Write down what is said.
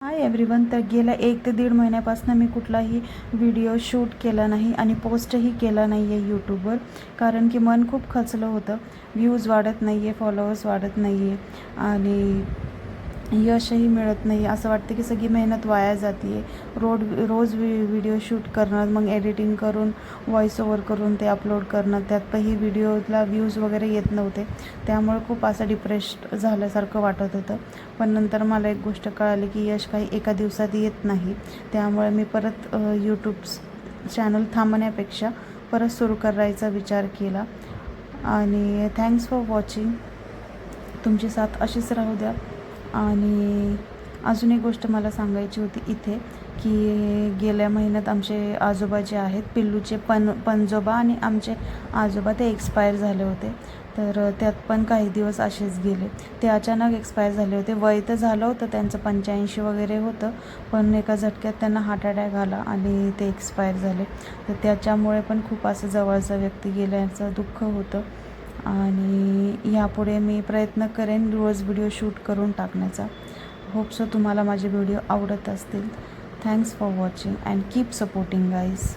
Hi everyone. तर गेल्या 1 ते दीड महिन्यापासून मी कुठलाही व्हिडिओ शूट केला नाही आणि पोस्टही केला नाही आहे यूट्यूबवर, कारण की मन खूप खचलं होतं. व्ह्यूज वाढत नाही आहे, फॉलोअर्स वाढत नाही आहे आणि यशही मिळत नाही. असं वाटतं की सगळी मेहनत वाया जाते आहे. रोज व्हिडिओ शूट करणं, मग एडिटिंग करून व्हॉईस ओव्हर करून ते अपलोड करणं, त्यातही व्हिडिओला व्ह्यूज वगैरे येत नव्हते. त्यामुळे खूप असं डिप्रेस्ड झाल्यासारखं वाटत होतं. पण नंतर मला एक गोष्ट कळाली की यश काही एका दिवसात येत नाही. त्यामुळे मी परत यूट्यूब चॅनल थांबण्यापेक्षा परत सुरू करायचा विचार केला. आणि थँक्स फॉर वॉचिंग. तुमची साथ अशीच राहू द्या. आणि अजून एक गोष्ट मला सांगायची होती इथे, की गेल्या महिन्यात आमचे आजोबा जे आहेत, पिल्लूचे पणजोबा आणि आमचे आजोबा ते एक्सपायर झाले होते. तर त्यात पण काही दिवस असेच गेले. ते अचानक एक्सपायर झाले होते. वय तर झालं होतं त्यांचं 85 वगैरे होतं, पण एका झटक्यात त्यांना हार्ट अटॅक आला आणि ते एक्सपायर झाले. तर त्याच्यामुळे पण खूप असं जवळचा व्यक्ती गेल्याचं दुःख होतं. आणि यापुढे मी प्रयत्न करेन रोज व्हिडिओ शूट करून टाकण्याचा. होप सो तुम्हाला माझे व्हिडिओ आवडत असतील. Thanks for watching and keep supporting guys.